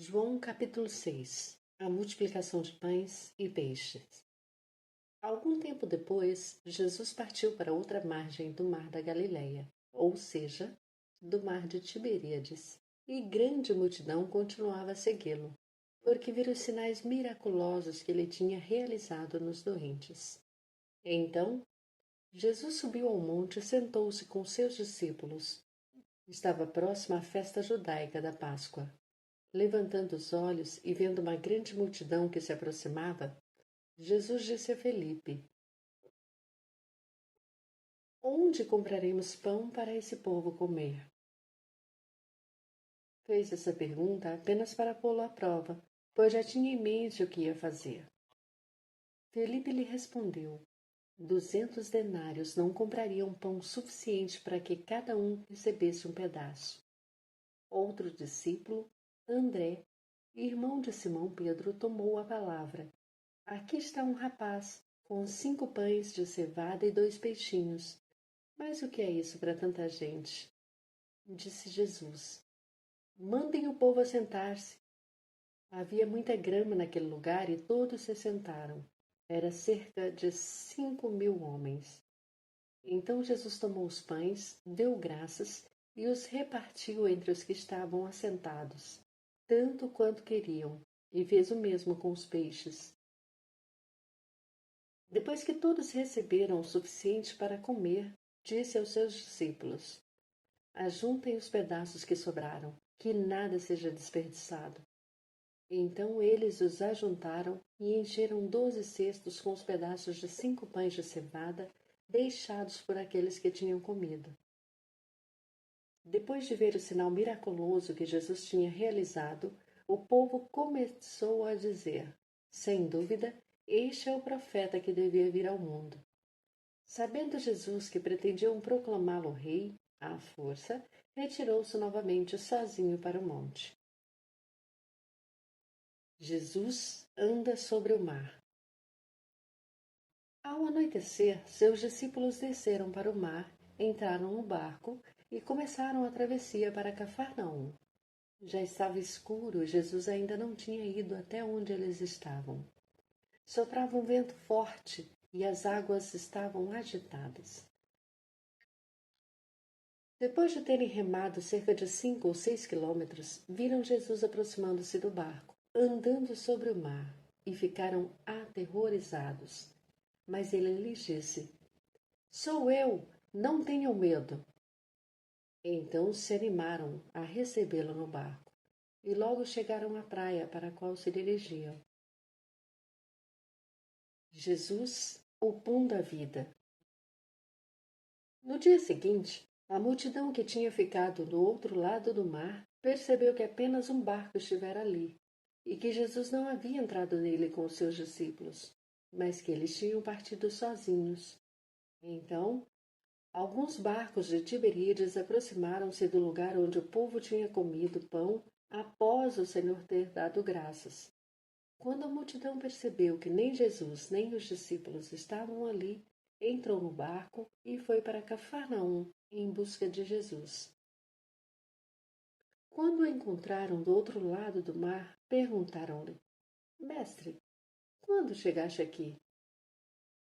João capítulo 6. A multiplicação de pães e peixes. Algum tempo depois, Jesus partiu para outra margem do mar da Galileia, ou seja, do mar de Tiberíades, e grande multidão continuava a segui-lo, porque viram os sinais miraculosos que ele tinha realizado nos doentes. Então, Jesus subiu ao monte e sentou-se com seus discípulos. Estava próxima à festa judaica da Páscoa. Levantando os olhos e vendo uma grande multidão que se aproximava, Jesus disse a Felipe: Onde compraremos pão para esse povo comer? Fez essa pergunta apenas para pô-lo à prova, pois já tinha em mente o que ia fazer. Felipe lhe respondeu: 200 denários não comprariam pão suficiente para que cada um recebesse um pedaço. Outro discípulo, André, irmão de Simão Pedro, tomou a palavra. Aqui está um rapaz, com 5 pães de cevada e 2 peixinhos. Mas o que é isso para tanta gente? Disse Jesus. Mandem o povo assentar-se. Havia muita grama naquele lugar e todos se sentaram. Era cerca de 5.000 homens. Então Jesus tomou os pães, deu graças e os repartiu entre os que estavam assentados, tanto quanto queriam, e fez o mesmo com os peixes. Depois que todos receberam o suficiente para comer, disse aos seus discípulos: Ajuntem os pedaços que sobraram, que nada seja desperdiçado. Então eles os ajuntaram e encheram 12 cestos com os pedaços de 5 pães de cevada deixados por aqueles que tinham comido. Depois de ver o sinal miraculoso que Jesus tinha realizado, o povo começou a dizer: Sem dúvida, este é o profeta que devia vir ao mundo. Sabendo Jesus que pretendiam proclamá-lo rei, à força, retirou-se novamente sozinho para o monte. Jesus anda sobre o mar. Ao anoitecer, seus discípulos desceram para o mar, entraram no barco e começaram a travessia para Cafarnaum. Já estava escuro e Jesus ainda não tinha ido até onde eles estavam. Soprava um vento forte e as águas estavam agitadas. Depois de terem remado cerca de 5 ou 6 quilômetros, viram Jesus aproximando-se do barco, andando sobre o mar, e ficaram aterrorizados. Mas ele lhes disse: Sou eu, não tenham medo. Então se animaram a recebê-lo no barco, e logo chegaram à praia para a qual se dirigiam. Jesus, o pão da vida. No dia seguinte, a multidão que tinha ficado do outro lado do mar percebeu que apenas um barco estivera ali, e que Jesus não havia entrado nele com os seus discípulos, mas que eles tinham partido sozinhos. Então, alguns barcos de Tiberíades aproximaram-se do lugar onde o povo tinha comido pão após o Senhor ter dado graças. Quando a multidão percebeu que nem Jesus nem os discípulos estavam ali, entrou no barco e foi para Cafarnaum em busca de Jesus. Quando o encontraram do outro lado do mar, perguntaram-lhe: Mestre, quando chegaste aqui?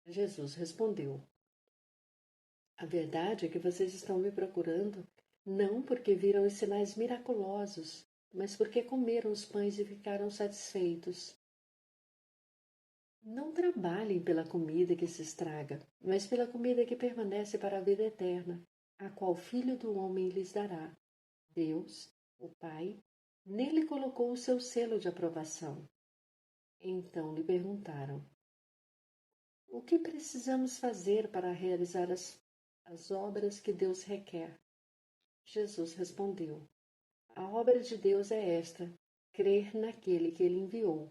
Jesus respondeu: A verdade é que vocês estão me procurando não porque viram os sinais miraculosos, mas porque comeram os pães e ficaram satisfeitos. Não trabalhem pela comida que se estraga, mas pela comida que permanece para a vida eterna, a qual o Filho do Homem lhes dará. Deus, o Pai, nele colocou o seu selo de aprovação. Então lhe perguntaram: O que precisamos fazer para realizar as obras que Deus requer? Jesus respondeu: A obra de Deus é esta, crer naquele que ele enviou.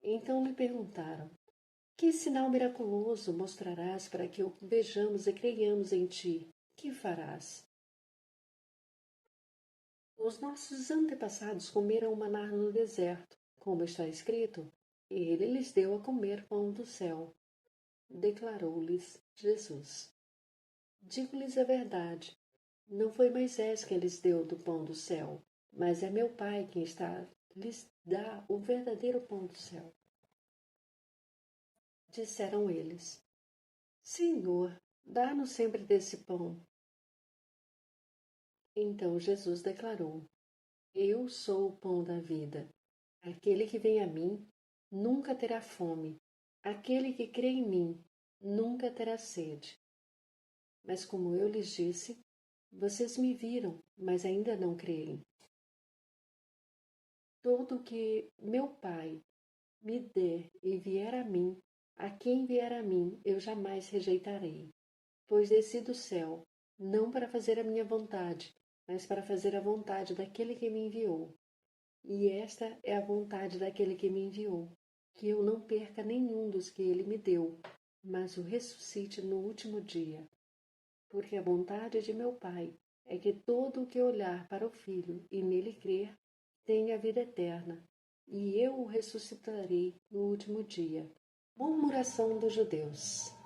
Então lhe perguntaram: Que sinal miraculoso mostrarás para que o vejamos e creiamos em ti? Que farás? Os nossos antepassados comeram o maná no deserto, como está escrito, ele lhes deu a comer pão do céu. Declarou-lhes Jesus: Digo-lhes a verdade, não foi Moisés quem lhes deu do pão do céu, mas é meu Pai quem lhes dá o verdadeiro pão do céu. Disseram eles: Senhor, dá-nos sempre desse pão. Então Jesus declarou: Eu sou o pão da vida. Aquele que vem a mim nunca terá fome. Aquele que crê em mim nunca terá sede. Mas como eu lhes disse, vocês me viram, mas ainda não creem. Todo que meu Pai me der e vier a mim, a quem vier a mim eu jamais rejeitarei. Pois desci do céu, não para fazer a minha vontade, mas para fazer a vontade daquele que me enviou. E esta é a vontade daquele que me enviou, que eu não perca nenhum dos que ele me deu, mas o ressuscite no último dia. Porque a vontade de meu Pai é que todo o que olhar para o Filho e nele crer tenha a vida eterna, e eu o ressuscitarei no último dia. Murmuração dos judeus.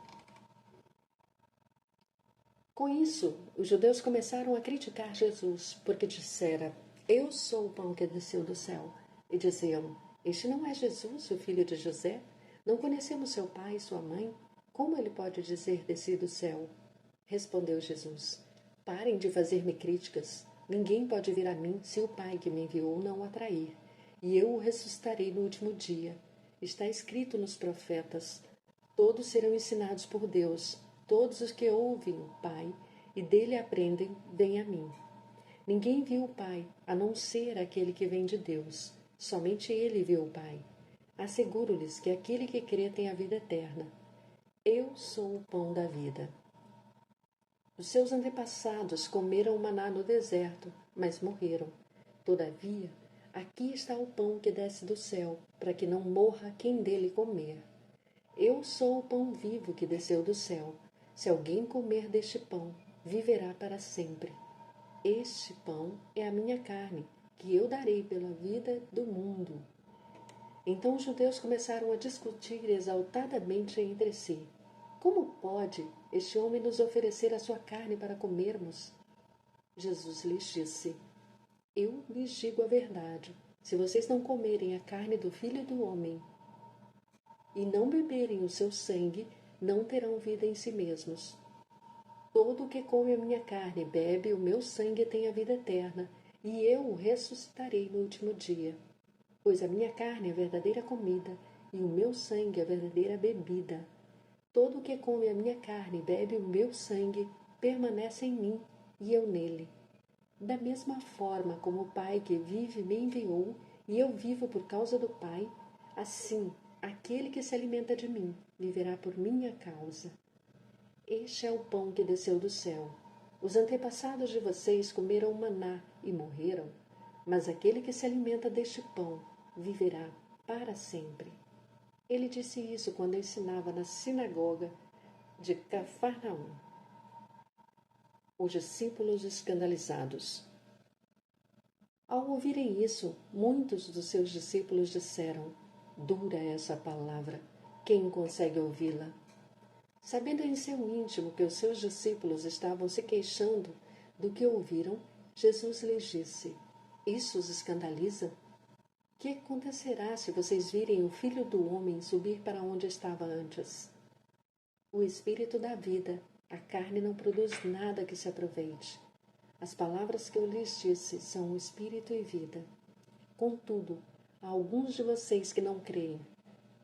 Com isso, os judeus começaram a criticar Jesus, porque dissera: Eu sou o pão que desceu do céu. E diziam: Este não é Jesus, o filho de José? Não conhecemos seu pai e sua mãe? Como ele pode dizer desci do céu? Respondeu Jesus: Parem de fazer-me críticas. Ninguém pode vir a mim se o Pai que me enviou não o atrair. E eu o ressuscitarei no último dia. Está escrito nos profetas: Todos serão ensinados por Deus. Todos os que ouvem o Pai e dele aprendem, vêm a mim. Ninguém viu o Pai, a não ser aquele que vem de Deus. Somente ele viu o Pai. Asseguro-lhes que aquele que crê tem a vida eterna. Eu sou o pão da vida. Os seus antepassados comeram o maná no deserto, mas morreram. Todavia, aqui está o pão que desce do céu, para que não morra quem dele comer. Eu sou o pão vivo que desceu do céu. Se alguém comer deste pão, viverá para sempre. Este pão é a minha carne, que eu darei pela vida do mundo. Então os judeus começaram a discutir exaltadamente entre si. Como pode este homem nos oferecer a sua carne para comermos? Jesus lhes disse: Eu lhes digo a verdade. Se vocês não comerem a carne do Filho do Homem e não beberem o seu sangue, não terão vida em si mesmos. Todo o que come a minha carne e bebe o meu sangue tem a vida eterna, e eu o ressuscitarei no último dia. Pois a minha carne é a verdadeira comida, e o meu sangue é a verdadeira bebida. Todo o que come a minha carne e bebe o meu sangue permanece em mim, e eu nele. Da mesma forma como o Pai que vive me enviou, e eu vivo por causa do Pai, assim aquele que se alimenta de mim viverá por minha causa. Este é o pão que desceu do céu. Os antepassados de vocês comeram maná e morreram, mas aquele que se alimenta deste pão viverá para sempre. Ele disse isso quando ensinava na sinagoga de Cafarnaum. Os discípulos escandalizados. Ao ouvirem isso, muitos dos seus discípulos disseram: Dura é essa palavra, quem consegue ouvi-la? Sabendo em seu íntimo que os seus discípulos estavam se queixando do que ouviram, Jesus lhes disse: Isso os escandaliza? Que acontecerá se vocês virem o Filho do Homem subir para onde estava antes? O Espírito dá vida, a carne não produz nada que se aproveite. As palavras que eu lhes disse são Espírito e vida. Contudo, há alguns de vocês que não creem.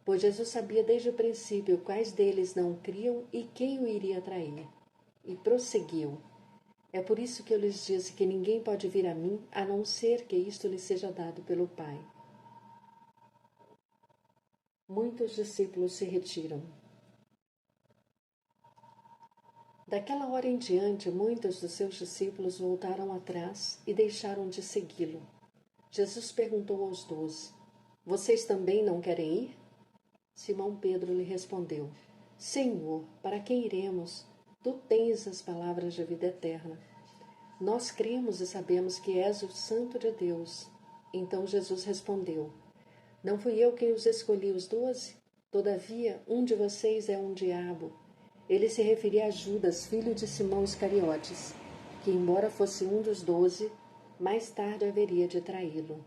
Pois Jesus sabia desde o princípio quais deles não criam e quem o iria trair. E prosseguiu: É por isso que eu lhes disse que ninguém pode vir a mim, a não ser que isto lhe seja dado pelo Pai. Muitos discípulos se retiram. Daquela hora em diante, muitos dos seus discípulos voltaram atrás e deixaram de segui-lo. Jesus perguntou aos 12: Vocês também não querem ir? Simão Pedro lhe respondeu: Senhor, para quem iremos? Tu tens as palavras de vida eterna. Nós cremos e sabemos que és o Santo de Deus. Então Jesus respondeu: Não fui eu quem os escolhi os 12? Todavia, um de vocês é um diabo. Ele se referia a Judas, filho de Simão Iscariotes, que, embora fosse um dos 12, Mais tarde haveria de traí-lo.